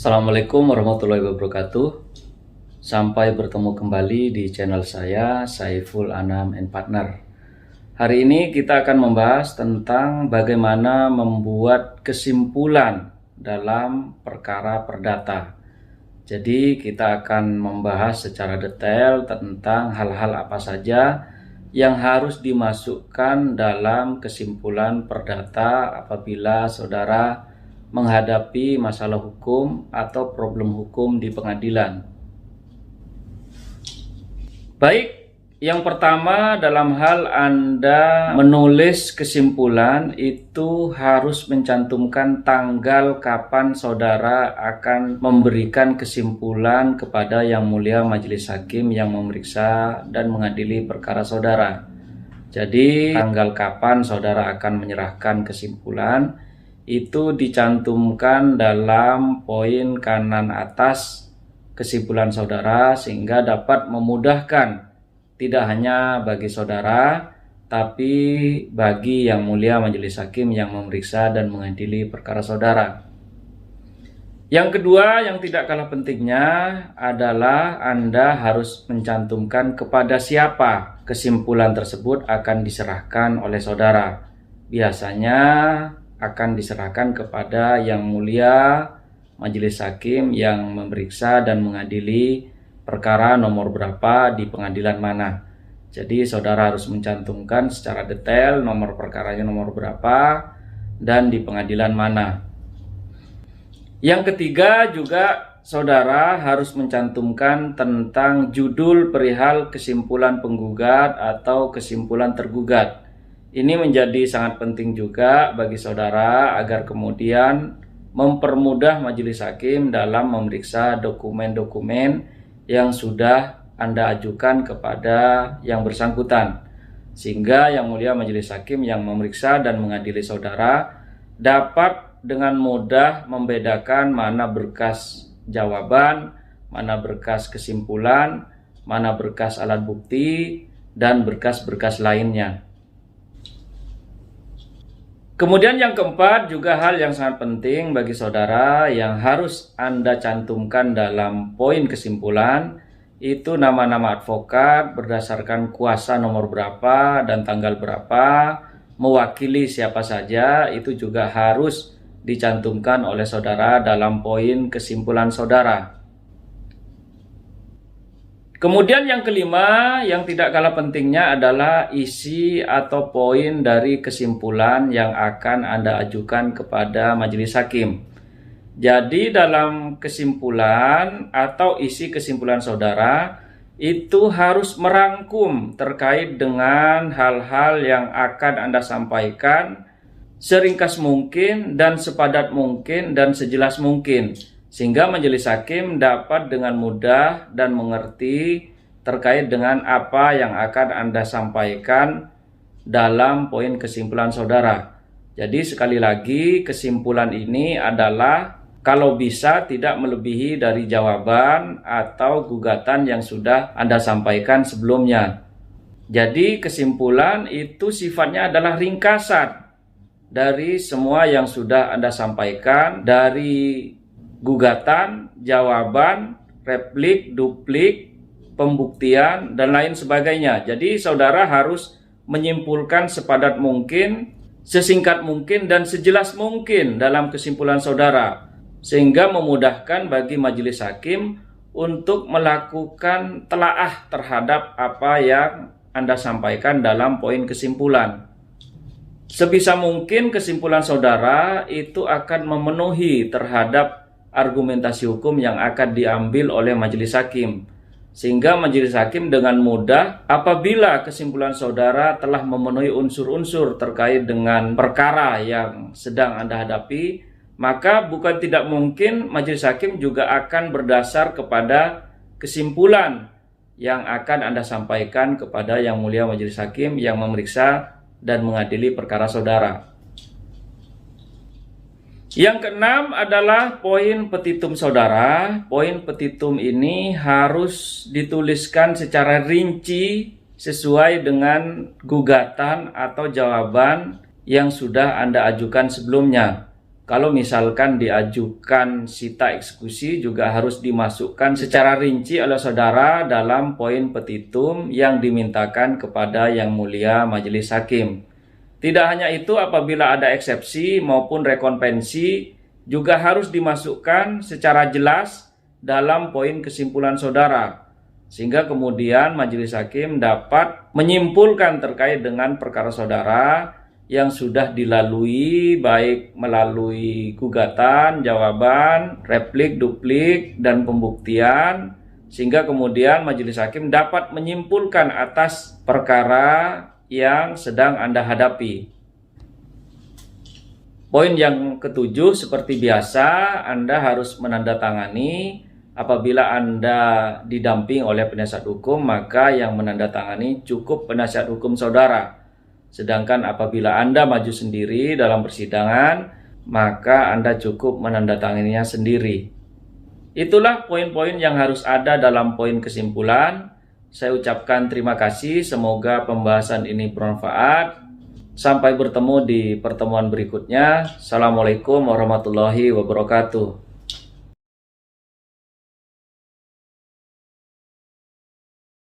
Assalamualaikum warahmatullahi wabarakatuh. Sampai bertemu kembali di channel saya, Saiful Anam and Partner. Hari ini kita akan membahas tentang bagaimana membuat kesimpulan dalam perkara perdata. Jadi kita akan membahas secara detail tentang hal-hal apa saja yang harus dimasukkan dalam kesimpulan perdata apabila saudara menghadapi masalah hukum atau problem hukum di pengadilan. Baik, yang pertama dalam hal Anda menulis kesimpulan itu harus mencantumkan tanggal kapan saudara akan memberikan kesimpulan kepada Yang Mulia Majelis Hakim yang memeriksa dan mengadili perkara saudara. Jadi tanggal kapan saudara akan menyerahkan kesimpulan itu dicantumkan dalam poin kanan atas kesimpulan saudara sehingga dapat memudahkan tidak hanya bagi saudara tapi bagi Yang Mulia Majelis Hakim yang memeriksa dan mengadili perkara saudara. Yang kedua yang tidak kalah pentingnya adalah Anda harus mencantumkan kepada siapa kesimpulan tersebut akan diserahkan oleh saudara. Biasanya akan diserahkan kepada Yang Mulia Majelis Hakim yang memeriksa dan mengadili perkara nomor berapa di pengadilan mana. Jadi saudara harus mencantumkan secara detail nomor perkaranya nomor berapa dan di pengadilan mana. Yang ketiga juga saudara harus mencantumkan tentang judul perihal kesimpulan penggugat atau kesimpulan tergugat. Ini menjadi sangat penting juga bagi saudara agar kemudian mempermudah majelis hakim dalam memeriksa dokumen-dokumen yang sudah Anda ajukan kepada yang bersangkutan. Sehingga Yang Mulia Majelis Hakim yang memeriksa dan mengadili saudara dapat dengan mudah membedakan mana berkas jawaban, mana berkas kesimpulan, mana berkas alat bukti, dan berkas-berkas lainnya. Kemudian yang keempat juga hal yang sangat penting bagi saudara yang harus Anda cantumkan dalam poin kesimpulan itu nama-nama advokat berdasarkan kuasa nomor berapa dan tanggal berapa, mewakili siapa saja, itu juga harus dicantumkan oleh saudara dalam poin kesimpulan saudara. Kemudian yang kelima yang tidak kalah pentingnya adalah isi atau poin dari kesimpulan yang akan Anda ajukan kepada majelis hakim. Jadi dalam kesimpulan atau isi kesimpulan saudara itu harus merangkum terkait dengan hal-hal yang akan Anda sampaikan seringkas mungkin dan sepadat mungkin dan sejelas mungkin, sehingga majelis hakim dapat dengan mudah dan mengerti terkait dengan apa yang akan Anda sampaikan dalam poin kesimpulan saudara. Jadi sekali lagi kesimpulan ini adalah kalau bisa tidak melebihi dari jawaban atau gugatan yang sudah Anda sampaikan sebelumnya. Jadi kesimpulan itu sifatnya adalah ringkasan dari semua yang sudah Anda sampaikan, dari gugatan, jawaban, replik, duplik, pembuktian, dan lain sebagainya. Jadi saudara harus menyimpulkan sepadat mungkin, sesingkat mungkin, dan sejelas mungkin dalam kesimpulan saudara, sehingga memudahkan bagi majelis hakim untuk melakukan telaah terhadap apa yang Anda sampaikan dalam poin kesimpulan. Sebisa mungkin kesimpulan saudara itu akan memenuhi terhadap argumentasi hukum yang akan diambil oleh majelis hakim, sehingga majelis hakim dengan mudah apabila kesimpulan saudara telah memenuhi unsur-unsur terkait dengan perkara yang sedang Anda hadapi, maka bukan tidak mungkin majelis hakim juga akan berdasar kepada kesimpulan yang akan Anda sampaikan kepada Yang Mulia Majelis Hakim yang memeriksa dan mengadili perkara saudara. Yang keenam adalah poin petitum saudara. Poin petitum ini harus dituliskan secara rinci sesuai dengan gugatan atau jawaban yang sudah Anda ajukan sebelumnya. Kalau misalkan diajukan sita eksekusi juga harus dimasukkan secara rinci oleh saudara dalam poin petitum yang dimintakan kepada Yang Mulia Majelis Hakim. Tidak hanya itu, apabila ada eksepsi maupun rekonvensi juga harus dimasukkan secara jelas dalam poin kesimpulan saudara, sehingga kemudian Majelis Hakim dapat menyimpulkan terkait dengan perkara saudara yang sudah dilalui, baik melalui gugatan, jawaban, replik, duplik, dan pembuktian, sehingga kemudian Majelis Hakim dapat menyimpulkan atas perkara yang sedang Anda hadapi. Poin yang ketujuh, seperti biasa, Anda harus menandatangani. Apabila Anda didamping oleh penasihat hukum, maka yang menandatangani cukup penasihat hukum saudara. Sedangkan apabila Anda maju sendiri dalam persidangan, maka Anda cukup menandatanganinya sendiri. Itulah poin-poin yang harus ada dalam poin kesimpulan. Saya ucapkan terima kasih, semoga pembahasan ini bermanfaat. Sampai bertemu di pertemuan berikutnya. Assalamualaikum warahmatullahi wabarakatuh.